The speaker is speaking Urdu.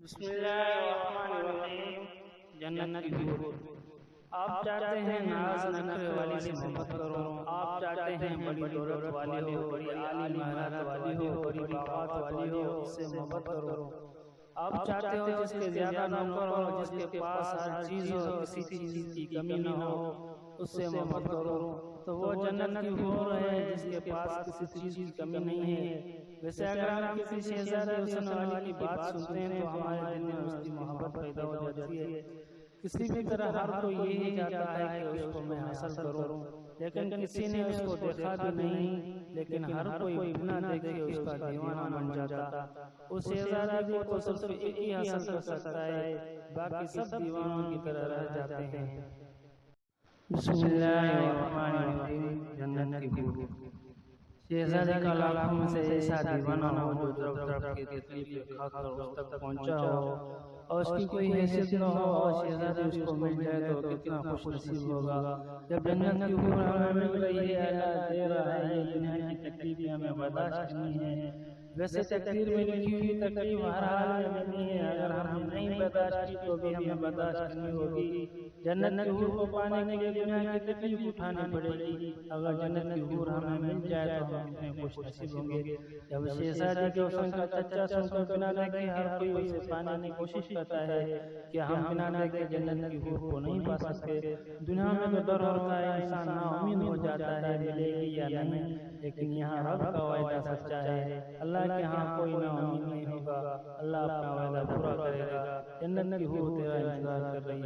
بسم اللہ الرحمن الرحیم۔ جنت کی حور، آپ چاہتے ہیں ناز نخرے والی سے محبت کرو، آپ چاہتے ہیں بڑی دولت والی ہو، بڑی عالی مہارت والی ہو، بڑی باغات والی ہو، اس سے محبت کرو۔ آپ چاہتے ہو جس کے زیادہ نوکر ہو، جس کے پاس ہر چیز ہو، کسی چیز کی کمی نہ ہو، اس سے محبت کرو تو وہ جنت کی حور ہے جس کے پاس کسی چیز کی کمی نہیں ہے۔ ویسے اگر ہم کسی شہزادے حسن والی کی بات سنتے ہیں تو ہمارے دل میں اس کی محبت پیدا ہو جاتی ہے۔ کسی بھی طرح ہر کوئی یہی چاہتا ہے کہ اس کو میں حاصل کروں، لیکن کسی نے اس کو دیکھا بھی نہیں، لیکن ہر کوئی بنا دیکھے اس کا دیوانہ بن جاتا۔ اس شہزادے کو تو صرف ایک ہی حاصل کر سکتا ہے، باقی سب دیوانوں کی طرح رہ جاتے ہیں۔ بسم اللہ الرحمن الرحیم۔ جنت کی حور، شہزادے کا لاکھوں میں سے ایسا دیوانہ ہو جو طرف طرف کی تکلیفیں کھا کر اس تک پہنچا ہو اور اس کی کوئی حیثیت نہ ہو، اور شہزادے اس کو مل جائے تو کتنا خوش نصیب ہوگا۔ جب جنت کی حور ہمیں مل رہی ہے، اللہ دے رہا ہے، یہ دنیا کی تکلیفیں ہمیں برداشت کرنی ہے۔ ویسے تقدیر میں لکھی ہوئی تکلیف ہر حال میں ملنی ہے، اگر ہم نے نہیں برداشت کی تو بھی ہمیں برداشت کرنی ہوگی۔ جنت کی حور کو پانے کے لیے دنیا کی تکلیف اٹھانی پڑے گی۔ اگر جنت کی حور ہمیں مل جائے تو ہم کتنے خوش نصیب ہوں گے۔ جب شہزادی کے حسن کا چرچا سن کر بنا دیکھے ہر کوئی اسے پانے کی کوشش کرتا ہے کہ ہم بنا دیکھے جنت کی حور کو نہیں پا سکتے۔ دنیا میں تو ڈر ہوتا ہے، انسان نا امید ہو جاتا ہے ملے گی یا نہیں، لیکن یہاں رب کا وعدہ سچا ہے، اللہ کے ہاں کوئی نا امید نہیں ہوگا، اللہ اپنا وعدہ پورا کرے گا۔ جنت کی حور تیرا انتظار کر رہی ہے۔